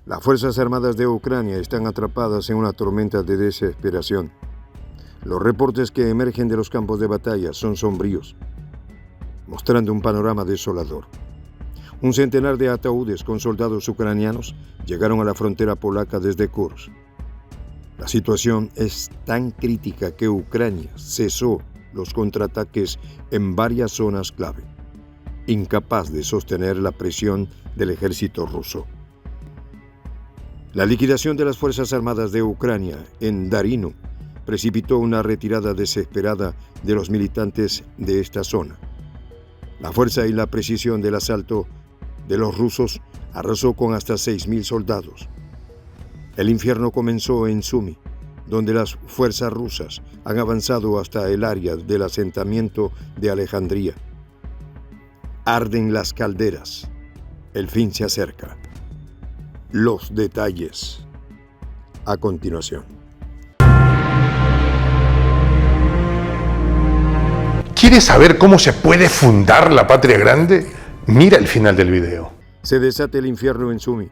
Las Fuerzas Armadas de Ucrania están atrapadas en una tormenta de desesperación. Los reportes que emergen de los campos de batalla son sombríos, mostrando un panorama desolador. Un centenar de ataúdes con soldados ucranianos llegaron a la frontera polaca desde Kursk. La situación es tan crítica que Ucrania cesó los contraataques en varias zonas clave, incapaz de sostener la presión del ejército ruso. La liquidación de las Fuerzas Armadas de Ucrania en Darino precipitó una retirada desesperada de los militantes de esta zona. La fuerza y la precisión del asalto de los rusos arrasó con hasta 6.000 soldados. El infierno comenzó en Sumy, donde las fuerzas rusas han avanzado hasta el área del asentamiento de Alejandría. Arden las calderas. El fin se acerca. Los detalles a continuación. ¿Quieres saber cómo se puede fundar la patria grande? Mira el final del video. Se desata el infierno en Sumy.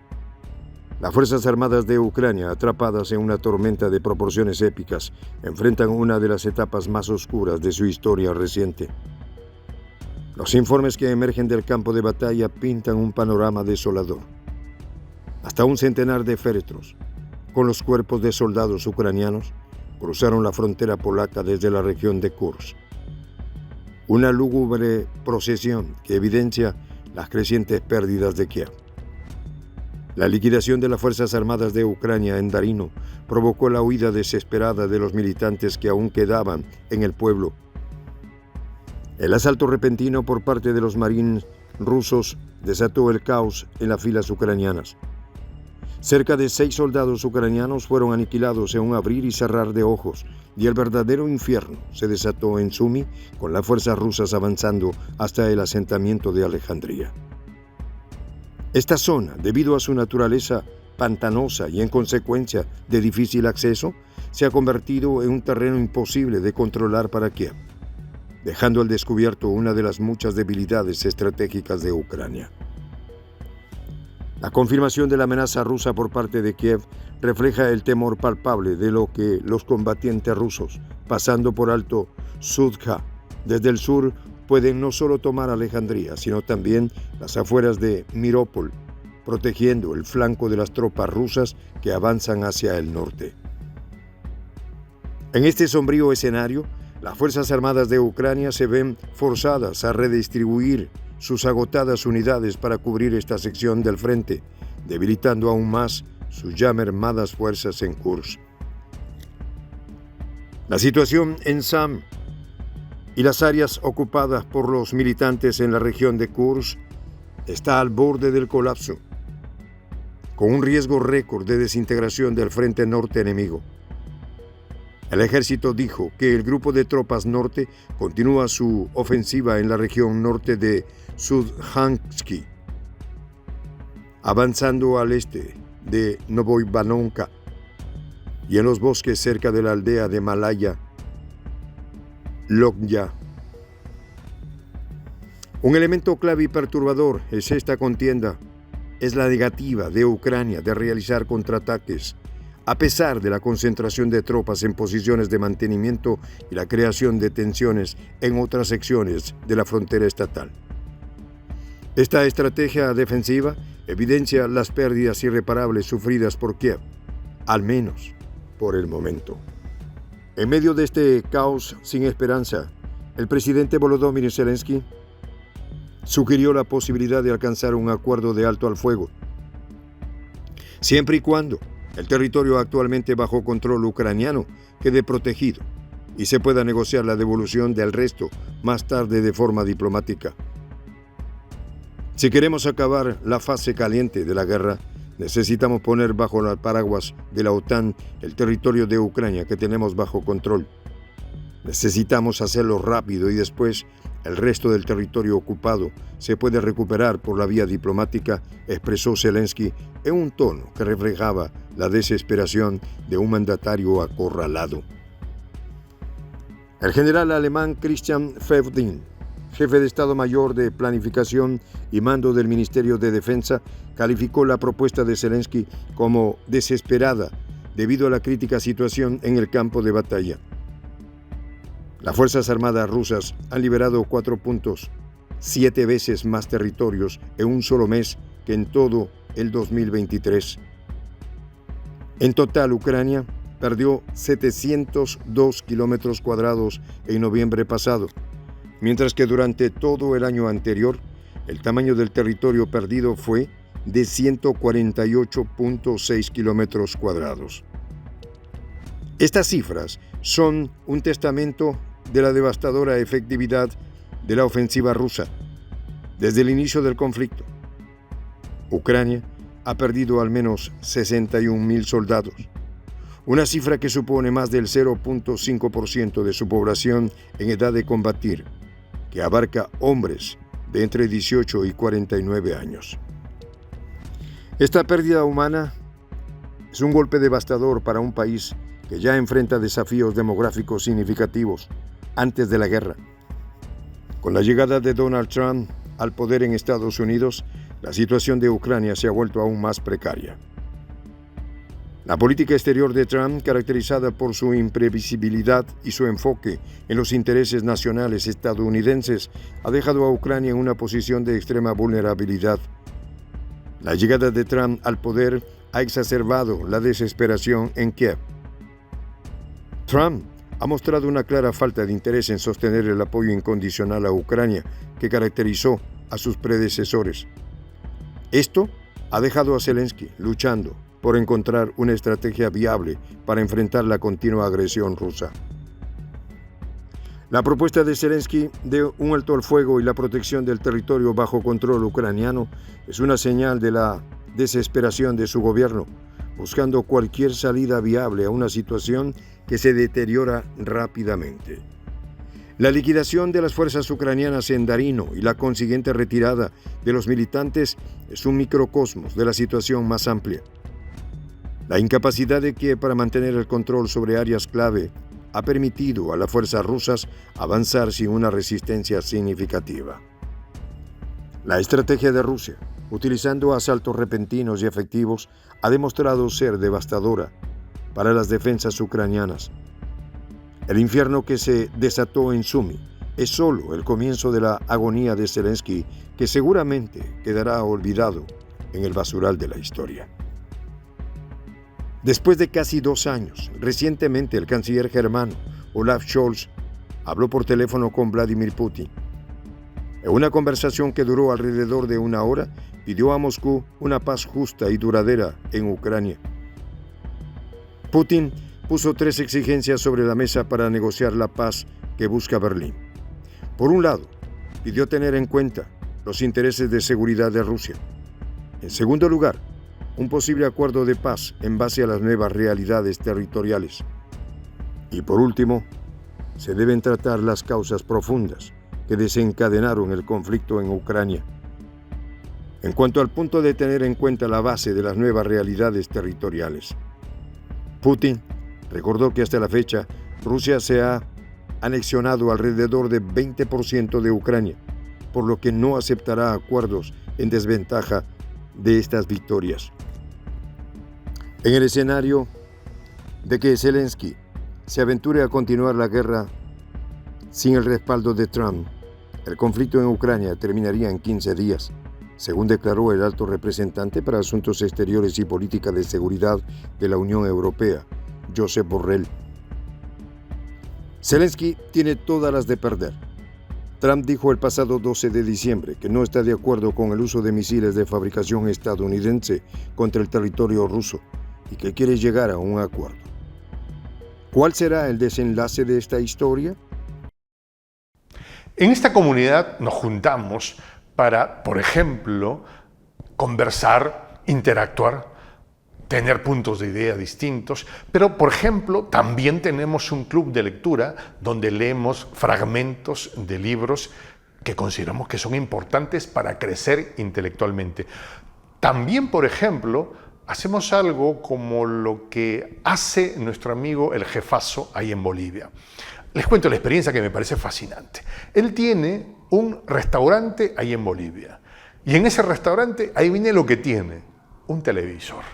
Las Fuerzas Armadas de Ucrania, atrapadas en una tormenta de proporciones épicas, enfrentan una de las etapas más oscuras de su historia reciente. Los informes que emergen del campo de batalla pintan un panorama desolador. Hasta un centenar de féretros, con los cuerpos de soldados ucranianos, cruzaron la frontera polaca desde la región de Kursk. Una lúgubre procesión que evidencia las crecientes pérdidas de Kiev. La liquidación de las Fuerzas Armadas de Ucrania en Darino provocó la huida desesperada de los militantes que aún quedaban en el pueblo. El asalto repentino por parte de los marines rusos desató el caos en las filas ucranianas. Cerca de 6 soldados ucranianos fueron aniquilados en un abrir y cerrar de ojos, y el verdadero infierno se desató en Sumy, con las fuerzas rusas avanzando hasta el asentamiento de Alejandría. Esta zona, debido a su naturaleza pantanosa y en consecuencia de difícil acceso, se ha convertido en un terreno imposible de controlar para Kiev, dejando al descubierto una de las muchas debilidades estratégicas de Ucrania. La confirmación de la amenaza rusa por parte de Kiev refleja el temor palpable de lo que los combatientes rusos, pasando por alto Sudja, desde el sur, pueden no solo tomar Alejandría, sino también las afueras de Mirópol, protegiendo el flanco de las tropas rusas que avanzan hacia el norte. En este sombrío escenario, las Fuerzas Armadas de Ucrania se ven forzadas a redistribuir sus agotadas unidades para cubrir esta sección del frente, debilitando aún más sus ya mermadas fuerzas en Kursk. La situación en Sam y las áreas ocupadas por los militantes en la región de Kursk está al borde del colapso, con un riesgo récord de desintegración del frente norte enemigo. El ejército dijo que el grupo de tropas norte continúa su ofensiva en la región norte de Sudjansk, avanzando al este de Novoivanonka y en los bosques cerca de la aldea de Malaya Lokya. Un elemento clave y perturbador es esta contienda, es la negativa de Ucrania de realizar contraataques, a pesar de la concentración de tropas en posiciones de mantenimiento y la creación de tensiones en otras secciones de la frontera estatal. Esta estrategia defensiva evidencia las pérdidas irreparables sufridas por Kiev, al menos por el momento. En medio de este caos sin esperanza, el presidente Volodymyr Zelensky sugirió la posibilidad de alcanzar un acuerdo de alto al fuego, siempre y cuando el territorio actualmente bajo control ucraniano quede protegido y se pueda negociar la devolución del resto más tarde de forma diplomática. Si queremos acabar la fase caliente de la guerra, necesitamos poner bajo el paraguas de la OTAN el territorio de Ucrania que tenemos bajo control. Necesitamos hacerlo rápido y después el resto del territorio ocupado se puede recuperar por la vía diplomática, expresó Zelensky en un tono que reflejaba la desesperación de un mandatario acorralado. El general alemán Christian Fevding jefe de Estado Mayor de Planificación y Mando del Ministerio de Defensa, calificó la propuesta de Zelensky como desesperada debido a la crítica situación en el campo de batalla. Las Fuerzas Armadas rusas han liberado 4.7 veces más territorios en un solo mes que en todo el 2023. En total, Ucrania perdió 702 kilómetros cuadrados en noviembre pasado, mientras que durante todo el año anterior, el tamaño del territorio perdido fue de 148.6 kilómetros cuadrados. Estas cifras son un testamento de la devastadora efectividad de la ofensiva rusa. Desde el inicio del conflicto, Ucrania ha perdido al menos 61.000 soldados, una cifra que supone más del 0.5% de su población en edad de combatir, que abarca hombres de entre 18 y 49 años. Esta pérdida humana es un golpe devastador para un país que ya enfrenta desafíos demográficos significativos antes de la guerra. Con la llegada de Donald Trump al poder en Estados Unidos, la situación de Ucrania se ha vuelto aún más precaria. La política exterior de Trump, caracterizada por su imprevisibilidad y su enfoque en los intereses nacionales estadounidenses, ha dejado a Ucrania en una posición de extrema vulnerabilidad. La llegada de Trump al poder ha exacerbado la desesperación en Kiev. Trump ha mostrado una clara falta de interés en sostener el apoyo incondicional a Ucrania que caracterizó a sus predecesores. Esto ha dejado a Zelensky luchando por encontrar una estrategia viable para enfrentar la continua agresión rusa. La propuesta de Zelensky de un alto al fuego y la protección del territorio bajo control ucraniano es una señal de la desesperación de su gobierno, buscando cualquier salida viable a una situación que se deteriora rápidamente. La liquidación de las fuerzas ucranianas en Darino y la consiguiente retirada de los militantes es un microcosmos de la situación más amplia. La incapacidad de Kiev para mantener el control sobre áreas clave ha permitido a las fuerzas rusas avanzar sin una resistencia significativa. La estrategia de Rusia, utilizando asaltos repentinos y efectivos, ha demostrado ser devastadora para las defensas ucranianas. El infierno que se desató en Sumy es solo el comienzo de la agonía de Zelensky, que seguramente quedará olvidado en el basural de la historia. Después de casi 2 años, recientemente el canciller germano Olaf Scholz habló por teléfono con Vladimir Putin. En una conversación que duró alrededor de 1 hora, pidió a Moscú una paz justa y duradera en Ucrania. Putin puso 3 exigencias sobre la mesa para negociar la paz que busca Berlín. Por un lado, pidió tener en cuenta los intereses de seguridad de Rusia. En segundo lugar, un posible acuerdo de paz en base a las nuevas realidades territoriales. Y por último, se deben tratar las causas profundas que desencadenaron el conflicto en Ucrania. En cuanto al punto de tener en cuenta la base de las nuevas realidades territoriales, Putin recordó que hasta la fecha Rusia se ha anexionado alrededor de 20% de Ucrania, por lo que no aceptará acuerdos en desventaja de estas victorias. En el escenario de que Zelensky se aventure a continuar la guerra sin el respaldo de Trump, el conflicto en Ucrania terminaría en 15 días, según declaró el alto representante para Asuntos Exteriores y Política de Seguridad de la Unión Europea, Josep Borrell. Zelensky tiene todas las de perder. Trump dijo el pasado 12 de diciembre que no está de acuerdo con el uso de misiles de fabricación estadounidense contra el territorio ruso y que quiere llegar a un acuerdo. ¿Cuál será el desenlace de esta historia? En esta comunidad nos juntamos para, por ejemplo, conversar, interactuar, tener puntos de idea distintos, pero, por ejemplo, también tenemos un club de lectura donde leemos fragmentos de libros que consideramos que son importantes para crecer intelectualmente. También, por ejemplo, hacemos algo como lo que hace nuestro amigo el jefazo ahí en Bolivia. Les cuento la experiencia que me parece fascinante. Él tiene un restaurante ahí en Bolivia. Y en ese restaurante, ahí viene lo que tiene, un televisor.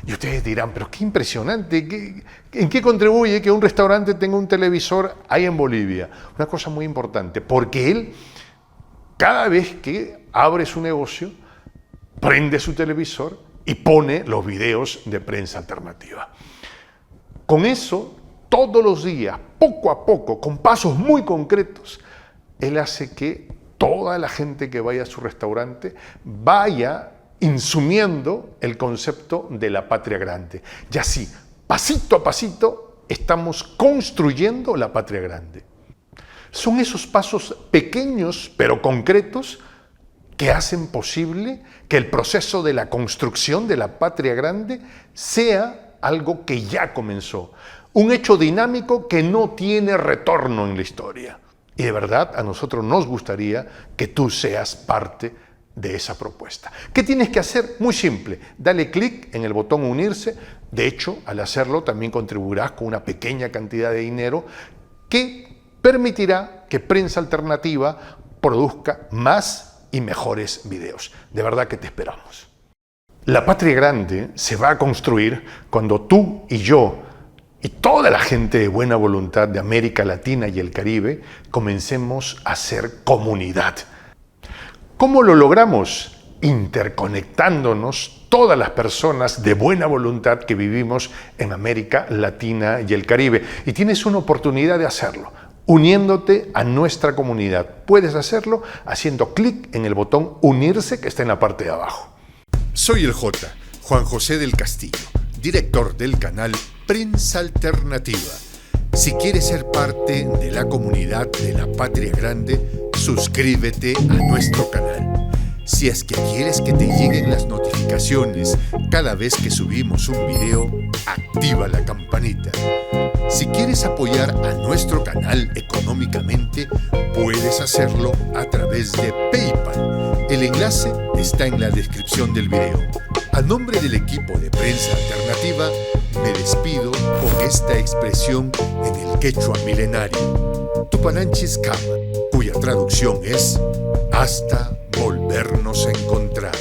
Y ustedes dirán, pero qué impresionante, ¿en qué contribuye que un restaurante tenga un televisor ahí en Bolivia? Una cosa muy importante, porque él, cada vez que abre su negocio, prende su televisor y pone los videos de Prensa Alternativa. Con eso, todos los días, poco a poco, con pasos muy concretos, él hace que toda la gente que vaya a su restaurante vaya insumiendo el concepto de la patria grande. Y así, pasito a pasito, estamos construyendo la patria grande. Son esos pasos pequeños pero concretos que hacen posible que el proceso de la construcción de la patria grande sea algo que ya comenzó, un hecho dinámico que no tiene retorno en la historia. Y de verdad a nosotros nos gustaría que tú seas parte de esa propuesta. ¿Qué tienes que hacer? Muy simple, dale clic en el botón unirse. De hecho, al hacerlo también contribuirás con una pequeña cantidad de dinero que permitirá que Prensa Alternativa produzca más y mejores videos. De verdad que te esperamos. La patria grande se va a construir cuando tú y yo y toda la gente de buena voluntad de América Latina y el Caribe comencemos a ser comunidad. ¿Cómo lo logramos? Interconectándonos todas las personas de buena voluntad que vivimos en América Latina y el Caribe. Y tienes una oportunidad de hacerlo, uniéndote a nuestra comunidad. Puedes hacerlo haciendo clic en el botón unirse que está en la parte de abajo. Soy el J, Juan José del Castillo, director del canal Prensa Alternativa. Si quieres ser parte de la comunidad de la Patria Grande, suscríbete a nuestro canal. Si es que quieres que te lleguen las notificaciones cada vez que subimos un video, activa la campanita. Si quieres apoyar a nuestro canal económicamente, puedes hacerlo a través de PayPal. El enlace está en la descripción del video. A nombre del equipo de Prensa Alternativa, me despido con esta expresión en el quechua milenario, Tupananchis Kama, cuya traducción es hasta volvernos a encontrar.